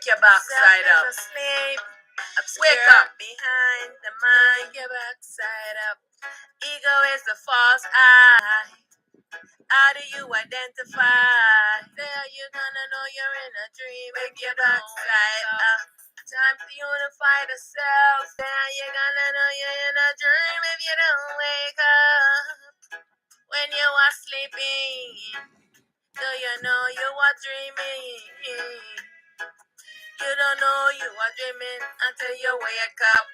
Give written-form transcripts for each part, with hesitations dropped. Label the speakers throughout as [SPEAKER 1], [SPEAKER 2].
[SPEAKER 1] Wake your backside up. Asleep. Wake up behind the mind. Your backside up. Ego is the false eye. How do you identify? There you gonna know you're in a dream. Wake your backside up. Time to unify the self. There you gonna know you're in a dream if you don't wake up. When you are sleeping, do you know you are dreaming? You don't know you are dreaming until you wake up.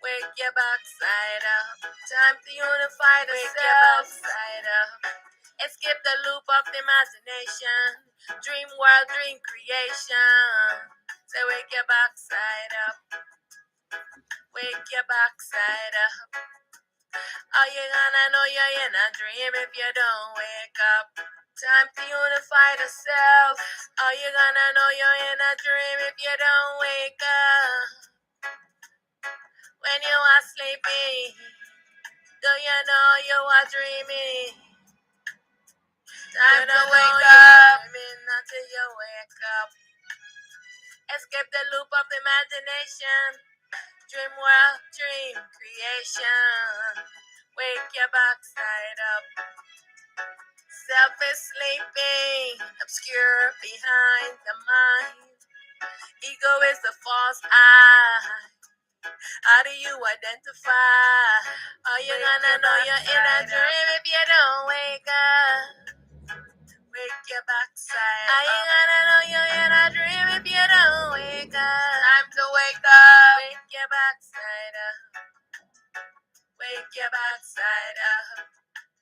[SPEAKER 1] Wake your backside up. Time to unify the self. Side up. Escape the loop of imagination. Dream world, dream creation. So wake your backside up. Wake your backside up. Are you gonna know you're in a dream if you don't wake up? Time to unify the self. Are you gonna know you're in a dream if you don't wake up? When you are sleeping, do you know you are dreaming? Time to wake up. Dreaming until you wake up. Escape the loop of imagination. Dream world, dream creation. Wake your backside up. Self is sleeping, obscure behind the mind. Ego is the false eye. How do you identify? Are you gonna know you're in a dream if you don't wake up? Wake your backside up. Are you gonna know you're in a dream if you don't wake up? Time to wake up. Wake your backside up. Wake your backside up.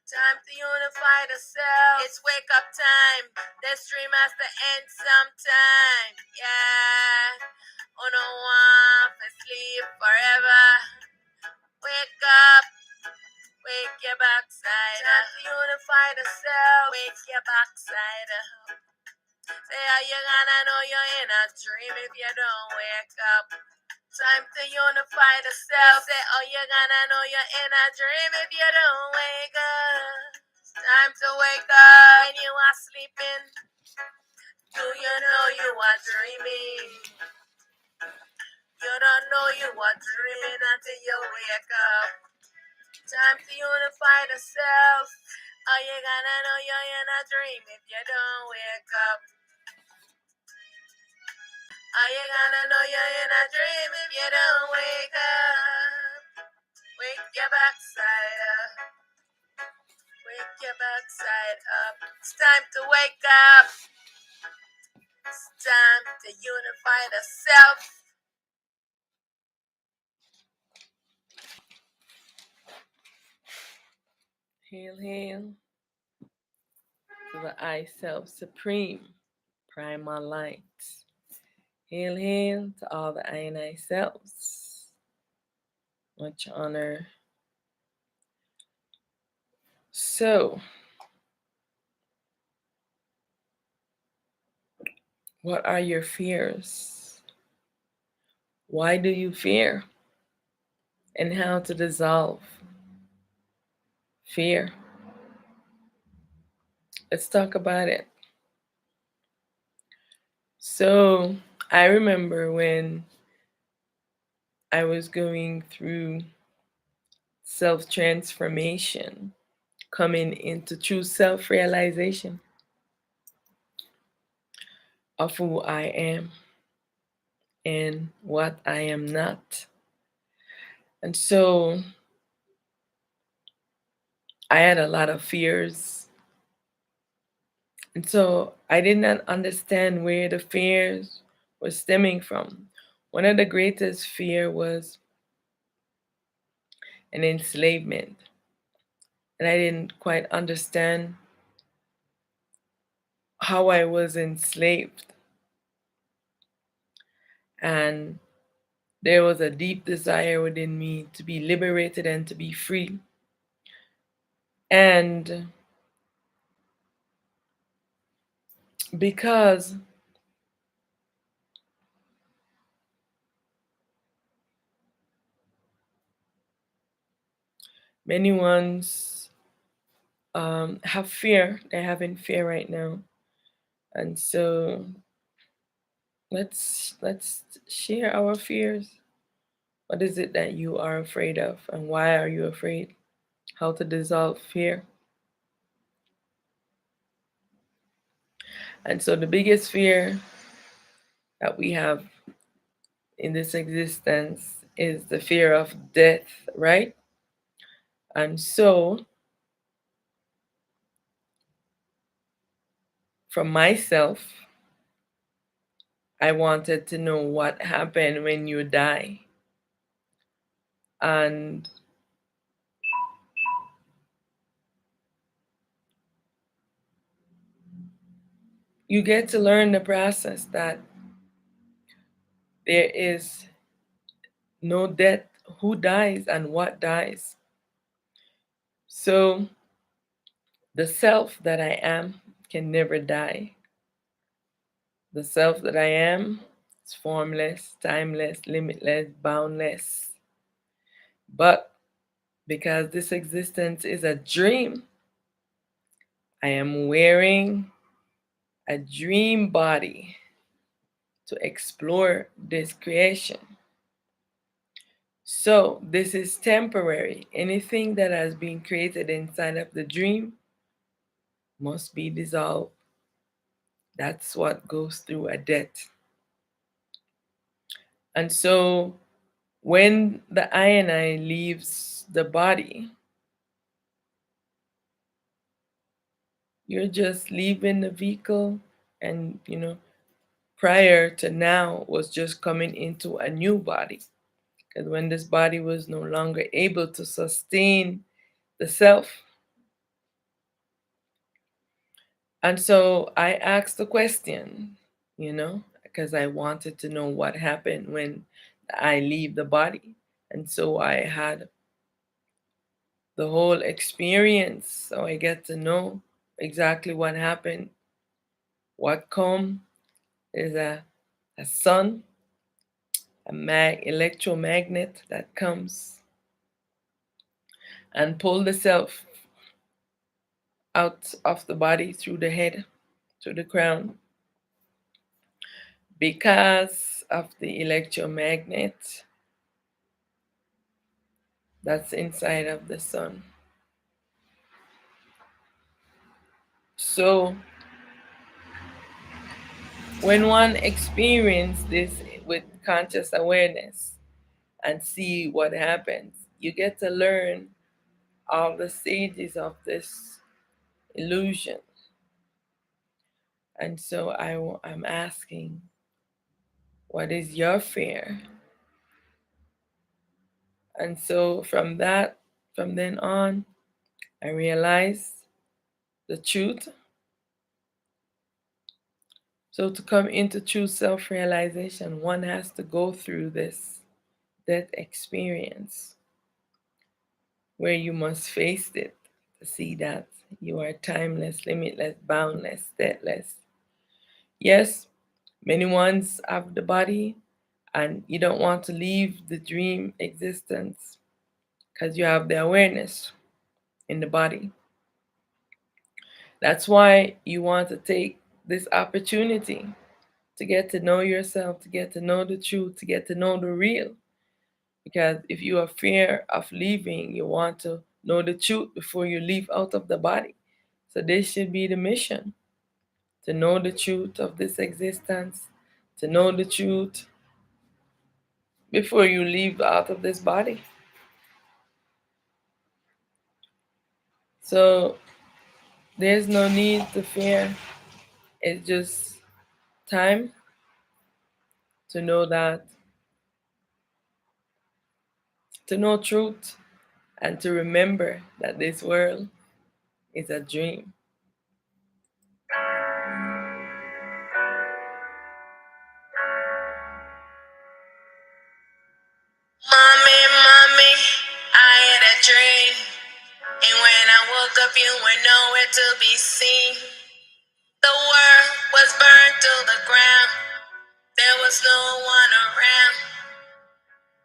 [SPEAKER 1] Time to unify the self. It's wake up time. This dream has to end sometime. Yeah. Oh no one for sleep forever. Wake up. Wake your backside up. Time to unify the self. Wake your backside up. Say how you gonna know you're in a dream if you don't wake up. Time to unify the self. Say, oh, you're gonna know you're in a dream if you don't wake up. Time to wake up when you are sleeping. Do you know you are dreaming? You don't know you are dreaming until you wake up. Time to unify the self. Oh, you're gonna know you're in a dream if you don't wake up. Are you gonna know you're in a dream if you don't wake up? Wake your backside up. Wake your backside up. It's time to wake up. It's time to unify the self.
[SPEAKER 2] Hail, hail to the I Self Supreme, Primal Light. Hail, hail to all the I and I selves. Much honor. So, what are your fears? Why do you fear? And how to dissolve fear. Let's talk about it. So, I remember when I was going through self transformation, coming into true self realization of who I am and what I am not. And so I had a lot of fears. And so I did not understand where the fears were stemming from. One of the greatest fear was an enslavement. And I didn't quite understand how I was enslaved. And there was a deep desire within me to be liberated and to be free. And because many ones have fear, they're having fear right now. And so let's share our fears. What is it that you are afraid of, and why are you afraid? How to dissolve fear. And so the biggest fear that we have in this existence is the fear of death, right? And so for myself, I wanted to know what happened when you die. And you get to learn the process that there is no death, who dies and what dies. So the self that I am can never die. The self that I am is formless, timeless, limitless, boundless. But because this existence is a dream, I am wearing a dream body to explore this creation. So, this is temporary. Anything that has been created inside of the dream must be dissolved. That's what goes through a death. And so, when the I leaves the body, you're just leaving the vehicle, and prior to now was just coming into a new body. Because when this body was no longer able to sustain the self. And so I asked the question, because I wanted to know what happened when I leave the body. And so I had the whole experience. So I get to know exactly what happened. What come is a sun, electromagnet that comes and pull the self out of the body through the head to the crown because of the electromagnet that's inside of the sun. So when one experiences this with conscious awareness and see what happens, you get to learn all the stages of this illusion. And so I'm asking, what is your fear? And so from then on, I realized the truth. So to come into true self-realization, one has to go through this death experience where you must face it to see that you are timeless, limitless, boundless, deathless. Yes, many ones have the body and you don't want to leave the dream existence because you have the awareness in the body. That's why you want to take this opportunity to get to know yourself, to get to know the truth, to get to know the real. Because if you are fear of leaving, you want to know the truth before you leave out of the body. So this should be the mission, to know the truth of this existence, to know the truth before you leave out of this body. So there's no need to fear. It's just time to know that, to know truth, and to remember that this world is a dream.
[SPEAKER 1] Mommy, mommy, I had a dream. And when I woke up, you were nowhere to be seen. The world was burned to the ground. There was no one around.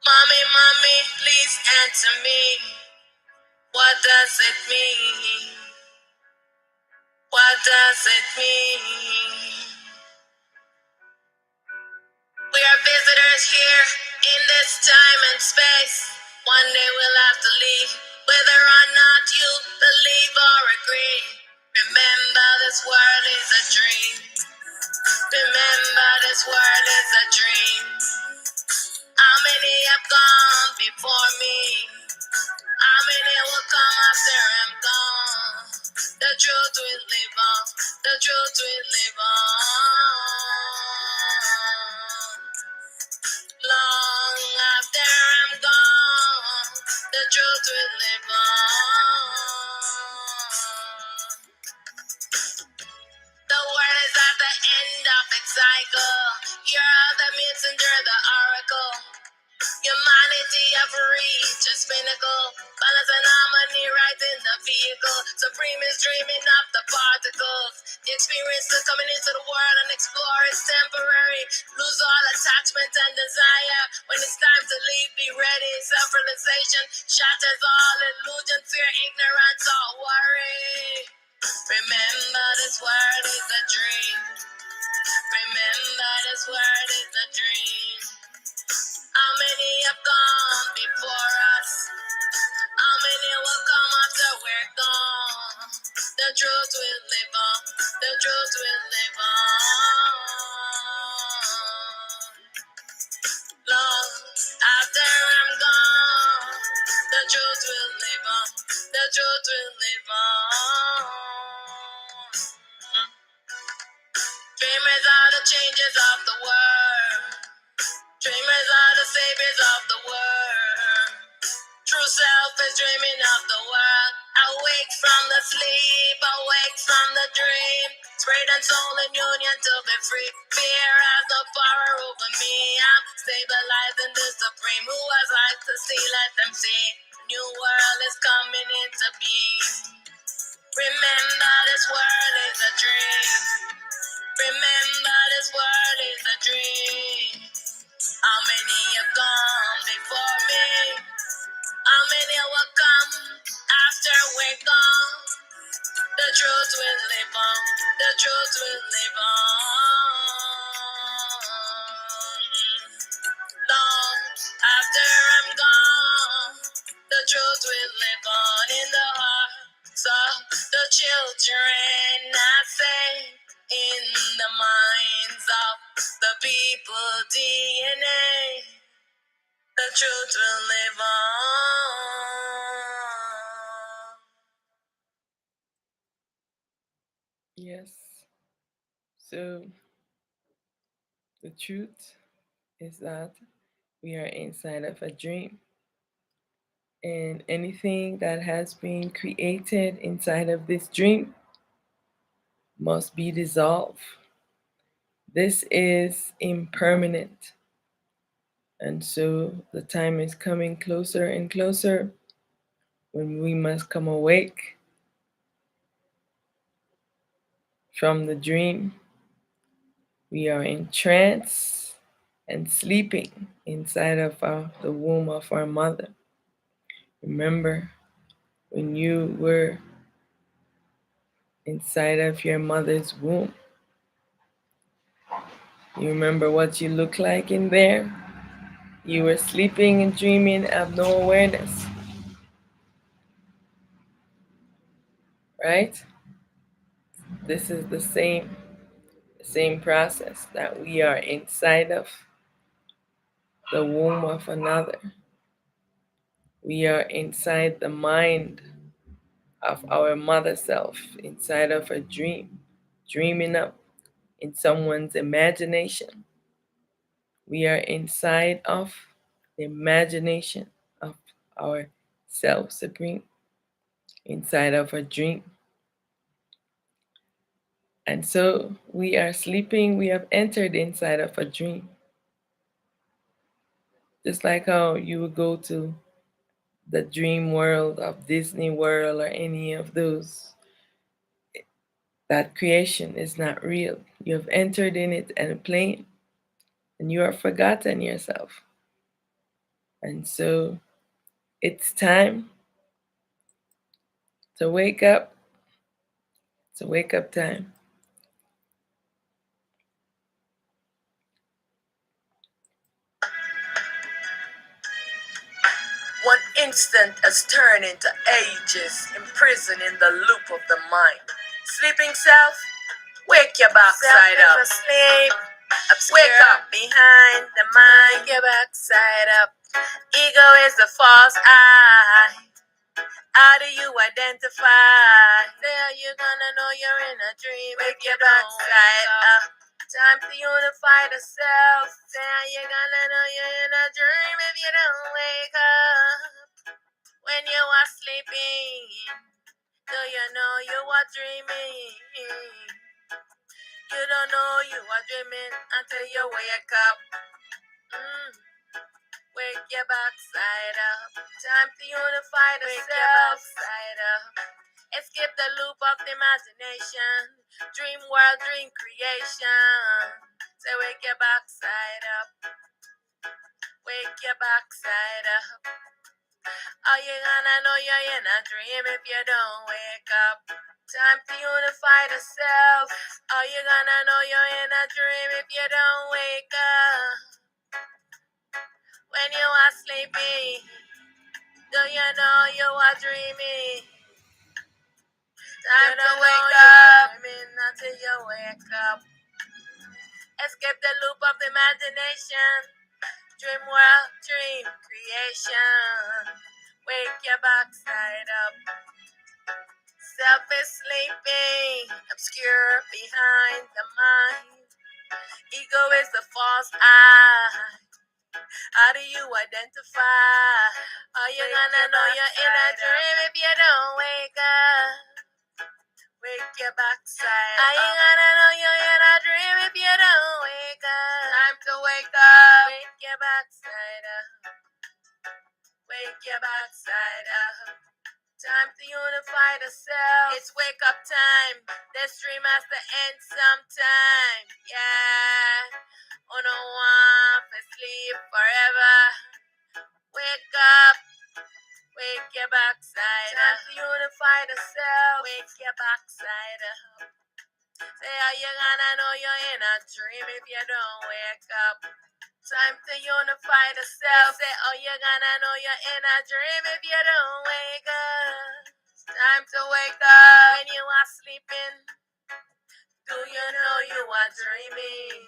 [SPEAKER 1] Mommy, mommy, please answer me. What does it mean? What does it mean? this time and space. One day we'll have to leave, whether or not you believe or agree. Remember, this world is a dream. Remember, this world is a dream. How many have gone before me? How many will come after I'm gone? The truth will live on. The truth will live on. Long after I'm gone, the truth will live on. The world is at the end of its cycle. You're the messenger, the oracle. Humanity have reached its pinnacle. Balance and harmony right in the vehicle. Supreme is dreaming of the particles. The experience of coming into the world and explore is temporary. Lose all attachment and desire. When it's time to leave, be ready. Self-realization shatters all illusion, fear, ignorance, or worry. Remember, this world is a dream. Remember, this world is a dream. How many have gone before us? How many will come after we're gone? The truth will live on. The truth will live on. Long after I'm gone, the truth will live on. The truth will live on. Dreamers are the changes of the world. Dreamers are the saviors of the world. True self is dreaming of the world. Awake from the sleep, awake from the dream. Spirit and soul in union to be free. Fear has no power over me. I'm stabilized in the supreme. Who has eyes to see, let them see. New world is coming into being. Remember, this world is a dream. Remember, this world is a dream. How many have gone before me? How many will come after we're gone? The truth will live on. The truth will live on. Long after I'm gone, the truth will live on in the hearts of the children. I say, in the minds of the people DNA. The truth will live on.
[SPEAKER 2] Yes. So the truth is that we are inside of a dream. And anything that has been created inside of this dream must be dissolved. This is impermanent. And so the time is coming closer and closer when we must come awake from the dream. We are in trance and sleeping inside of the womb of our mother. Remember when you were inside of your mother's womb? You remember what you looked like in there? You were sleeping and dreaming of no awareness, right? This is the same process that we are inside of the womb of another. We are inside the mind of our mother self, inside of a dream, dreaming up in someone's imagination. We are inside of the imagination of our self supreme, inside of a dream. And so we are sleeping, we have entered inside of a dream. Just like how you would go to the dream world of Disney World or any of those, that creation is not real. You have entered in it and playing, and you have forgotten yourself. And so it's time to wake up. It's a wake up time.
[SPEAKER 1] Instant as turn into ages, imprisoned in the loop of the mind. Sleeping self, wake your backside up. Asleep, wake up behind the mind. Wake your backside up. Ego is the false eye. How do you identify? There you gonna know you're in a dream. Wake your backside up. Time to unify the self. There you gonna know you're in a dream if you don't wake up. When you are sleeping, do you know you are dreaming? You don't know you are dreaming until you wake up. Wake your backside up. Time to unify the self. Side up. Escape the loop of the imagination. Dream world, dream creation. Say wake your backside up. Wake your backside up. Are you gonna know you're in a dream if you don't wake up? Time to unify the self. Are you gonna know you're in a dream if you don't wake up? When you are sleeping, do you know you are dreaming? Time to wake up. Dreaming until you wake up. Escape the loop of imagination. Dream world, dream creation. Wake your backside up. Self is sleeping, obscure behind the mind. Ego is the false eye. How do you identify? Are you gonna know you're in a dream if you don't wake up? Wake your backside up. Are you gonna know you're in a dream if you don't wake up? Time to wake up. Wake your backside up. Wake your backside up. Time to unify the self. It's wake up time. This dream has to end sometime. Yeah. Oh no one for sleep forever. Wake up. Wake your backside up. Time to unify the self. Wake your backside up. Say how you gonna know you're in a dream if you don't wake up. Time to unify the self. Say oh you gonna know you're in a dream if you don't wake up. Time to wake up. When you are sleeping, do you know you are dreaming?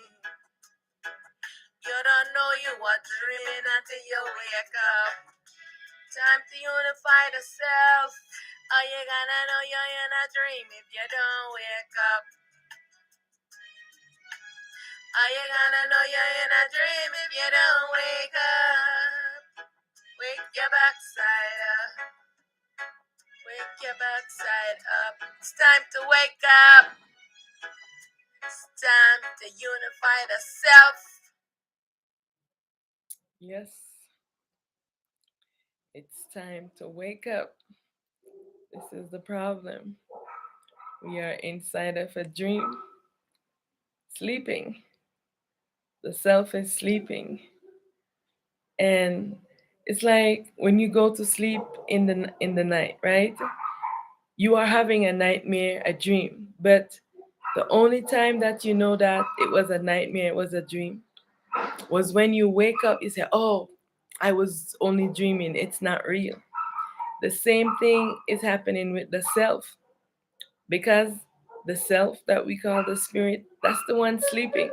[SPEAKER 1] You don't know you are dreaming until you wake up. Time to unify the self. Are you gonna know you're in a dream if you don't wake up? Are you gonna know you're in a dream if you don't wake up? Wake your backside up. Wake your backside up. It's time to wake up. It's time to unify the self.
[SPEAKER 2] Yes, it's time to wake up. This is the problem. We are inside of a dream, sleeping. The self is sleeping. And it's like when you go to sleep in the night, right? You are having a nightmare, a dream. But the only time that you know that it was a nightmare, it was a dream, was when you wake up, you say, oh, I was only dreaming. It's not real. The same thing is happening with the self, because the self that we call the spirit, that's the one sleeping.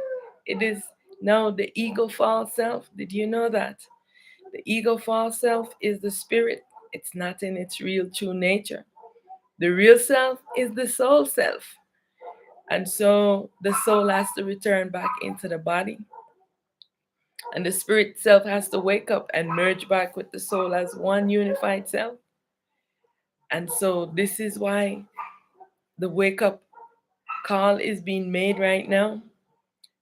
[SPEAKER 2] It is now the ego false self. Did you know that? The ego false self is the spirit. It's not in its real true nature. The real self is the soul self. And so the soul has to return back into the body. And the spirit self has to wake up and merge back with the soul as one unified self. And so this is why the wake up call is being made right now.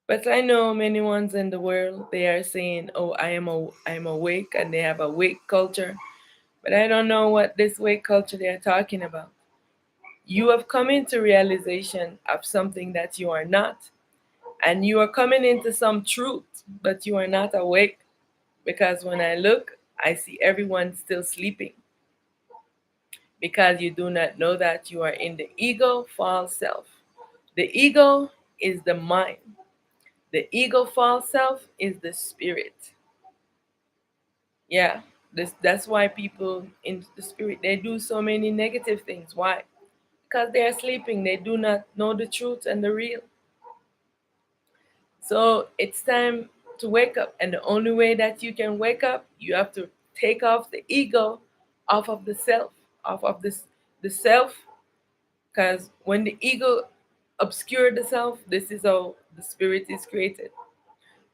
[SPEAKER 2] But I know many ones in the world, they are saying, oh, I'm awake, and they have a wake culture. But I don't know what this wake culture they are talking about. You have come into realization of something that you are not. And you are coming into some truth, but you are not awake. Because when I look, I see everyone still sleeping. Because you do not know that you are in the ego false self. The ego is the mind. The ego false self is the spirit. Yeah. That's why people in the spirit, they do so many negative things. Why? Because they are sleeping. They do not know the truth and the real. So it's time to wake up. And the only way that you can wake up, you have to take off the ego off of the self, off of this the self. Because when the ego obscure the self, this is how the spirit is created.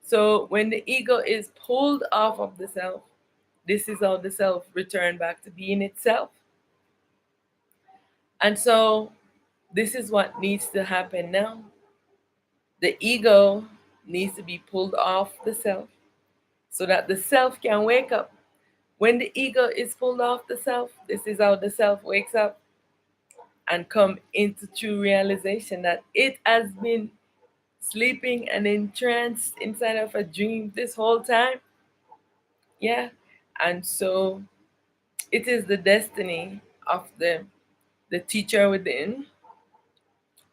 [SPEAKER 2] So when the ego is pulled off of the self, this is how the self return back to being itself. And so this is what needs to happen now. The ego needs to be pulled off the self so that the self can wake up. When the ego is pulled off the self, this is how the self wakes up and come into true realization that it has been sleeping and entranced inside of a dream this whole time. Yeah. And so it is the destiny of the teacher within,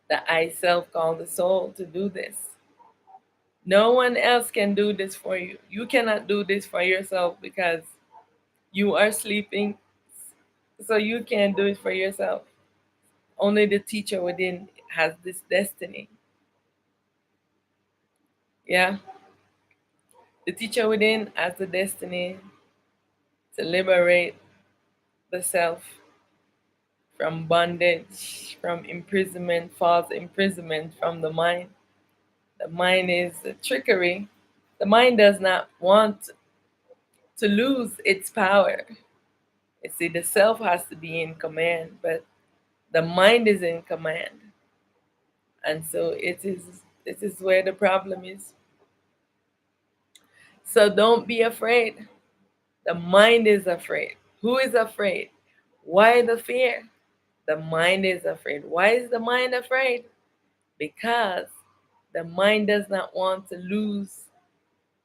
[SPEAKER 2] the I self called the soul, to do this. No one else can do this for you. You cannot do this for yourself because you are sleeping, so you can't do it for yourself. Only the teacher within has this destiny. Yeah. The teacher within has the destiny to liberate the self from bondage, from imprisonment, false imprisonment from the mind. The mind is a trickery. The mind does not want to lose its power. You see, the self has to be in command, but the mind is in command. And so it is where the problem is. So don't be afraid. The mind is afraid. Who is afraid? Why the fear? The mind is afraid. Why is the mind afraid? Because the mind does not want to lose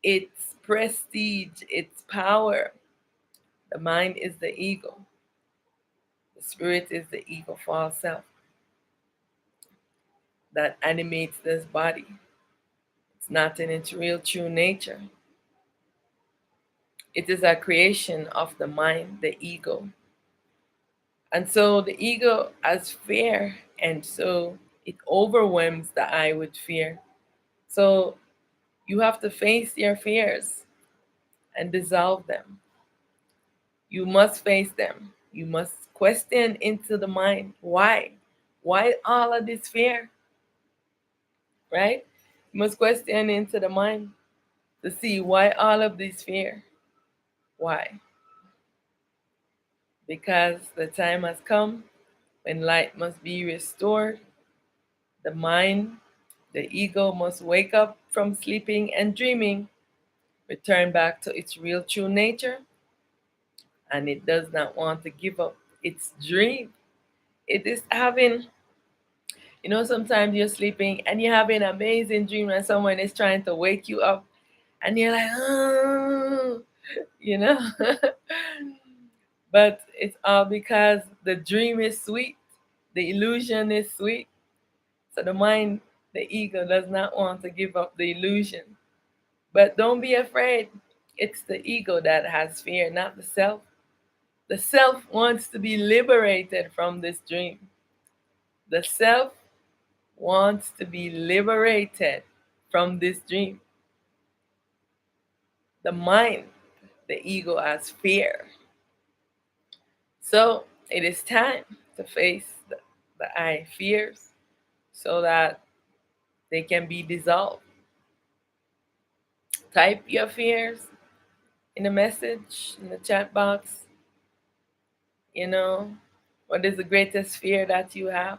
[SPEAKER 2] its prestige, its power. The mind is the ego. The spirit is the ego false self that animates this body. It's not in its real true nature. It is a creation of the mind, the ego. And so the ego has fear, and so it overwhelms the I with fear. So you have to face your fears and dissolve them. You must face them. You must question into the mind why? Why all of this fear? Right? You must question into the mind to see why all of this fear. Why? Because the time has come when light must be restored. The mind, the ego must wake up from sleeping and dreaming, return back to its real true nature, and it does not want to give up its dream. It is having, sometimes you're sleeping and you have an amazing dream and someone is trying to wake you up and you're like, oh, you know. But it's all because the dream is sweet, the illusion is sweet. So the mind, the ego, does not want to give up the illusion. But don't be afraid. It's the ego that has fear, not the self. The self wants to be liberated from this dream. The self wants to be liberated from this dream. The mind, the ego, has fear. So it is time to face the I fears so that they can be dissolved. Type your fears in a message in the chat box. You know, what is the greatest fear that you have?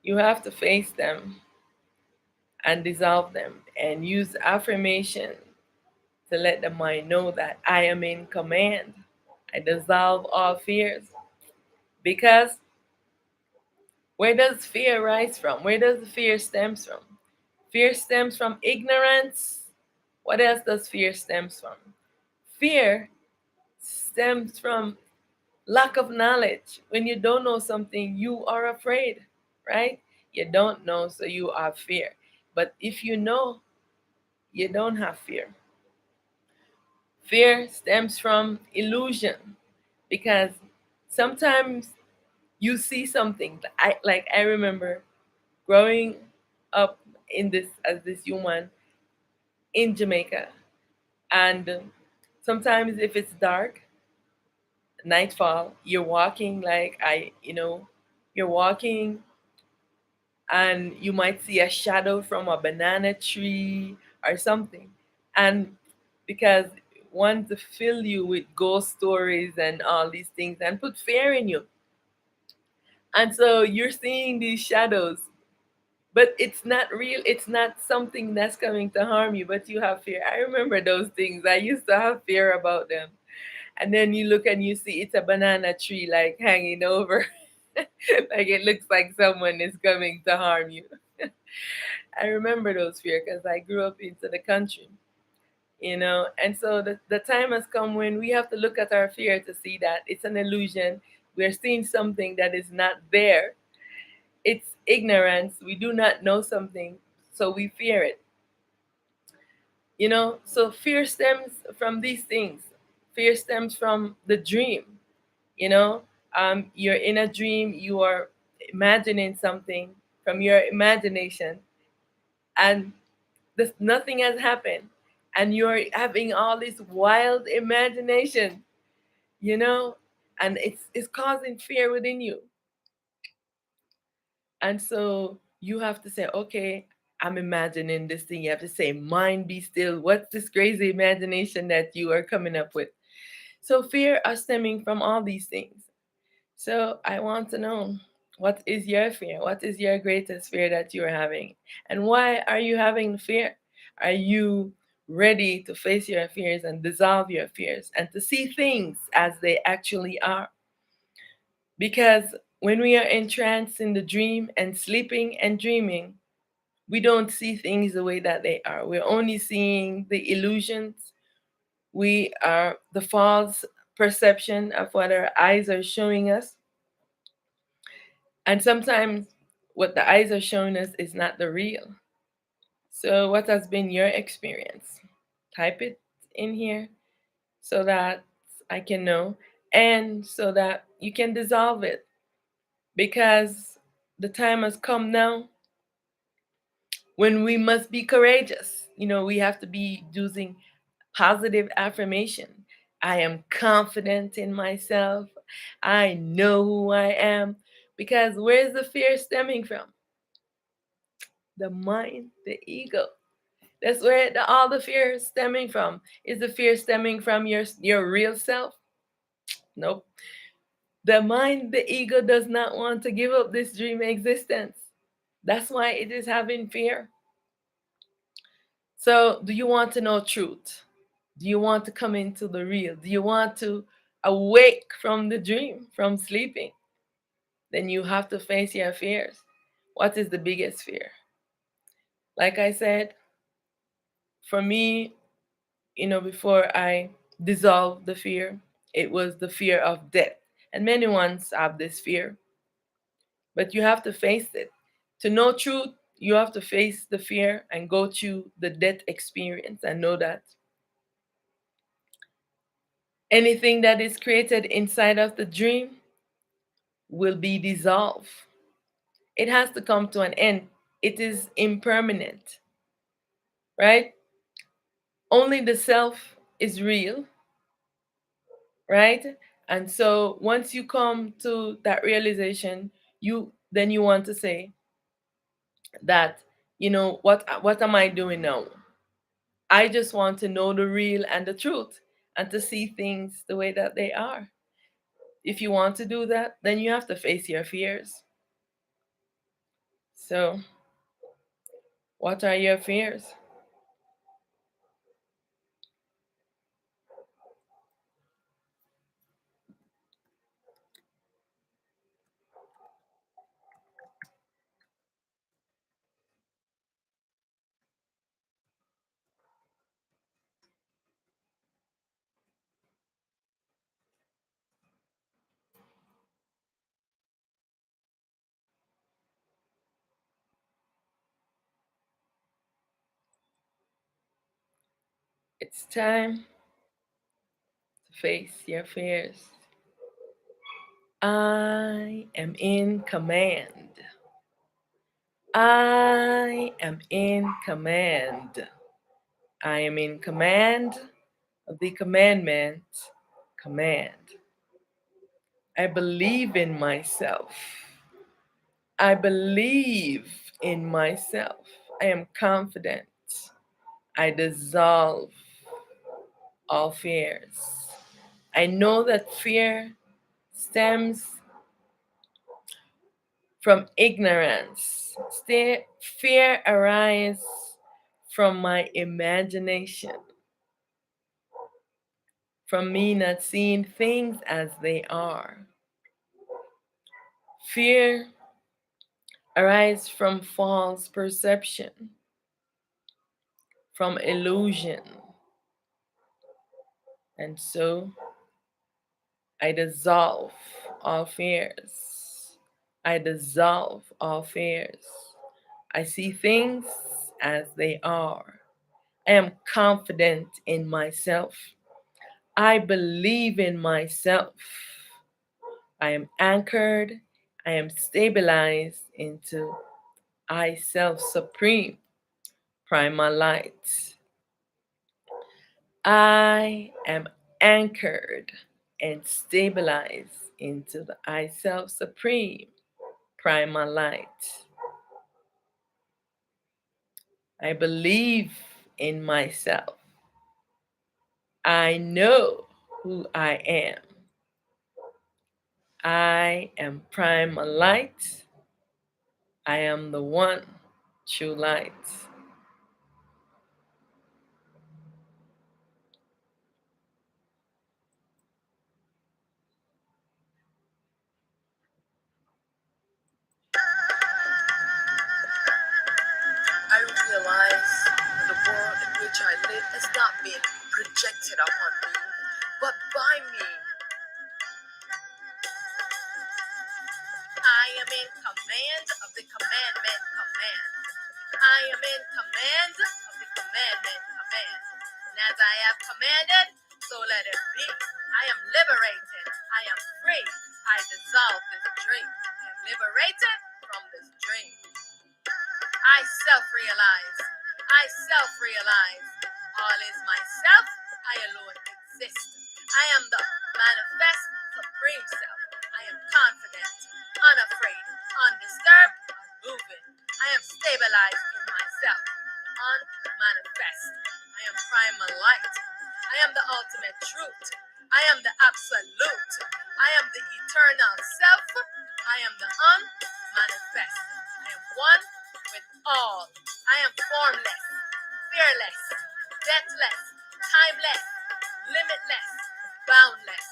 [SPEAKER 2] You have to face them and dissolve them and use affirmation to let the mind know that I am in command. I dissolve all fears. Because where does fear rise from? Where does the fear stems from? Fear stems from ignorance. What else does fear stems from? Fear stems from lack of knowledge. When you don't know something, you are afraid, right? You don't know, so you have fear. But if you know, you don't have fear. Fear stems from illusion because sometimes you see something. I remember growing up in this as this human in Jamaica, and sometimes if it's dark, nightfall, you're walking you're walking and you might see a shadow from a banana tree or something. And because want to fill you with ghost stories and all these things and put fear in you. And so you're seeing these shadows, but it's not real. It's not something that's coming to harm you, but you have fear. I remember those things. I used to have fear about them. And then you look and you see it's a banana tree like hanging over. Like it looks like someone is coming to harm you. I remember those fears because I grew up into the country, and so the time has come when we have to look at our fear to see that it's an illusion. We're seeing something that is not there. It's ignorance. We do not know something, so we fear it. So fear stems from these things. Fear stems from the dream. you know you're in a dream, you are imagining something from your imagination, and nothing has happened, and you're having all this wild imagination, you know and it's causing fear within you. And so you have to say, okay, I'm imagining this thing. You have to say, mind be still. What's this crazy imagination that you are coming up with? So fear are stemming from all these things. So I want to know, what is your fear? What is your greatest fear that you are having? And why are you having fear? Are you ready to face your fears and dissolve your fears and to see things as they actually are? Because when we are entranced in the dream and sleeping and dreaming, we don't see things the way that they are. We're only seeing the illusions. We are the false perception of what our eyes are showing us. And sometimes what the eyes are showing us is not the real. So, what has been your experience? Type it in here so that I can know and so that you can dissolve it, because the time has come now when we must be courageous. We have to be using positive affirmation. I am confident in myself. I know who I am. Because where's the fear stemming from? The mind, the ego. That's where all the fear is stemming from. Is the fear stemming from your real self? Nope. The mind, the ego does not want to give up this dream existence. That's why it is having fear. So, do you want to know truth? Do you want to come into the real? Do you want to awake from the dream, from sleeping? Then you have to face your fears. What is the biggest fear? Like I said, for me, before I dissolved the fear, it was the fear of death. And many ones have this fear, but you have to face it. To know truth, you have to face the fear and go through the death experience and know that anything that is created inside of the dream will be dissolved. It has to come to an end. It is impermanent, right? Only the self is real, right? And so once you come to that realization, you want to say that, what am I doing now? I just want to know the real and the truth and to see things the way that they are. If you want to do that, then you have to face your fears. So, what are your fears? It's time Face your fears. I am in command. I am in command. I am in command of the commandment, command. I believe in myself. I believe in myself. I am confident. I dissolve all fears. I know that fear stems from ignorance. Fear arises from my imagination, from me not seeing things as they are. Fear arises from false perception, from illusion. And so I dissolve all fears. I dissolve all fears. I see things as they are. I am confident in myself. I believe in myself. I am anchored. I am stabilized into I Self Supreme, Primal Light. I am anchored and stabilized into the I Self Supreme, Primal Light. I believe in myself. I know who I am. I am Primal Light. I am the one true light.
[SPEAKER 1] I realize the world in which I live is not being projected upon me, but by me. I am in command of the commandment command. I am in command of the commandment command. And as I have commanded, so let it be. I am liberated. I am free. I dissolve this dream. I am liberated from this dream. I self-realize. I self-realize. All is myself. I alone exist. I am the manifest supreme self. I am confident, unafraid, undisturbed, unmoving. I am stabilized in myself. Unmanifest. I am primal light. I am the ultimate truth. I am the absolute. I am the eternal self. I am the unmanifest. I am one with all. I am formless, fearless, deathless, timeless, limitless, boundless.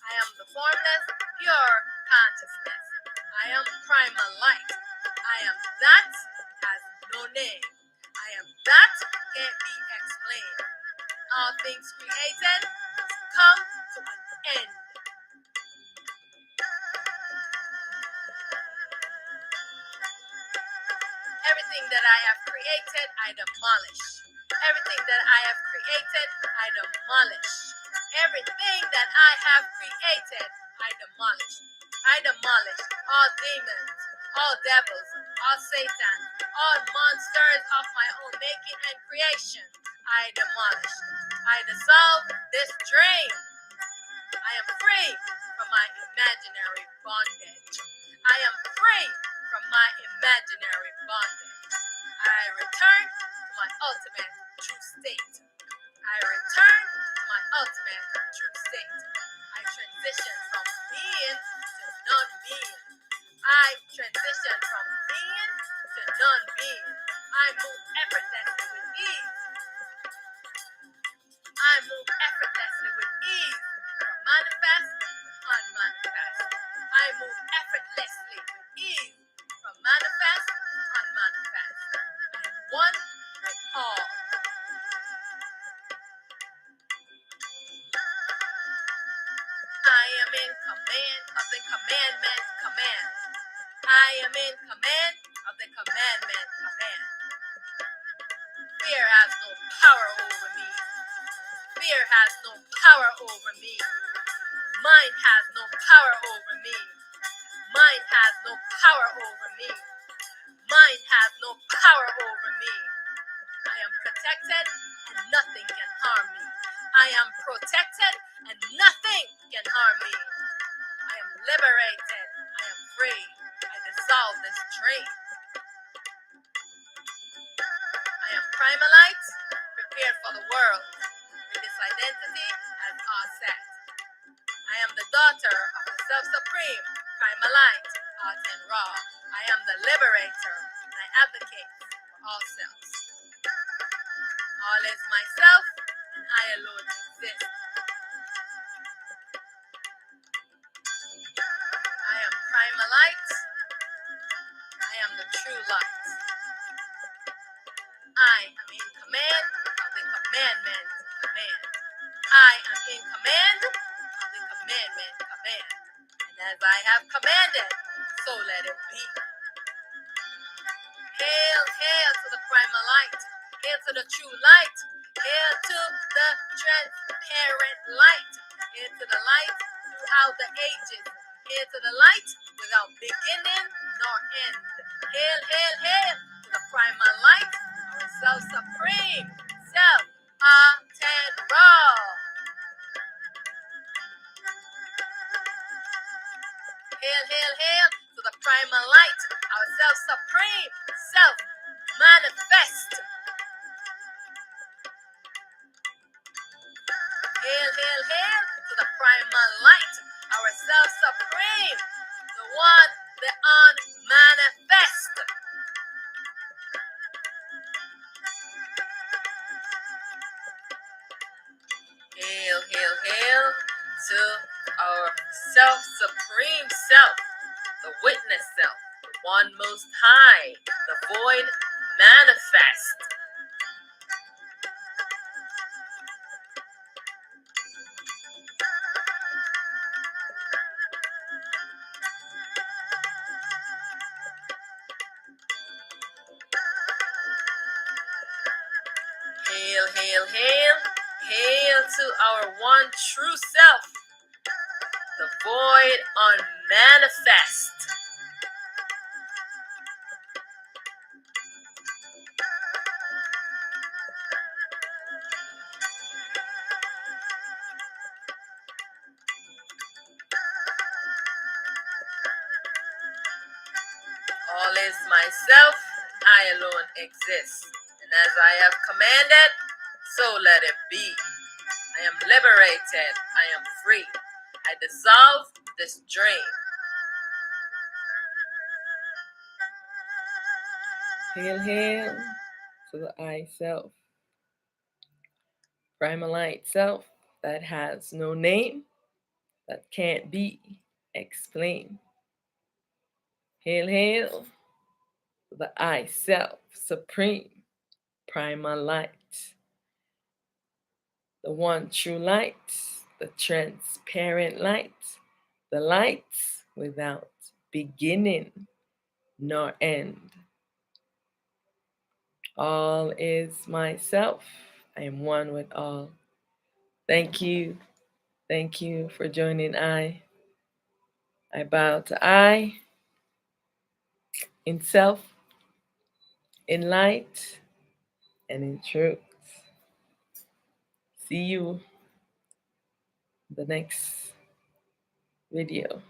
[SPEAKER 1] I am the formless, pure consciousness. I am primal light. I am that has no name. I am that can't be explained. All things created come to an end. Everything that I have created, I demolish. Everything that I have created, I demolish. Everything that I have created, I demolish. I demolish all demons, all devils, all Satan, all monsters of my own making and creation. I demolish. I dissolve this dream. I am free from my imaginary bondage. I am free from my imaginary bondage. I return to my ultimate true state. I return to my ultimate true state. I transition from being to non-being. I transition from being to non-being. I move effortlessly with ease. I move effortlessly with ease from manifest to unmanifest. I move effortlessly with ease from manifest to unmanifest. I am one with all. I am in command of the commandment command. I am in command of the commandment command. Fear has no power over me. Fear has no power over me. Mind has no power over me. Mind has no power over me. Mind has no power over me. I am protected and nothing can harm me. I am protected and nothing can harm me. I am liberated. I am free. I dissolve this dream. I am Primalite, prepared for the world, with this identity as Auset. I am the daughter of the self-supreme, Primalite, Aten. I am the liberator, and I advocate for all selves. All is myself, and I alone exist. I am Primalite. I am the true light. I am in command of the commandment command. I am in command of the commandment command. And as I have commanded, so let it be. Hail, hail to the primal light. Hail to the true light. Hail to the transparent light. Hail to the light throughout the ages. Hail to the light without beginning nor end. Hail, hail, hail to the primal light, our self-supreme self, Aten. Hail, hail, hail to the primal light, our self-supreme self, manifest. Hail, hail, hail to the primal light, our self-supreme, the one, the unmanifest. Hail, hail, hail to our self-supreme self, the witness self, the one most high, the void manifest. Hail, hail, hail, hail to our one true self, the void unmanifest. All is myself, I alone exist. And as I have commanded, so let it be. I am liberated, I am free. I dissolve this dream.
[SPEAKER 2] Hail, hail to the I self, primal light self that has no name, that can't be explained. Hail, hail to the I self, supreme, primal light, the one true light, the transparent light, the light without beginning nor end. All is myself. I am one with all. Thank you. Thank you for joining I. I bow to I in self, in light, and in truth. See you in the next video.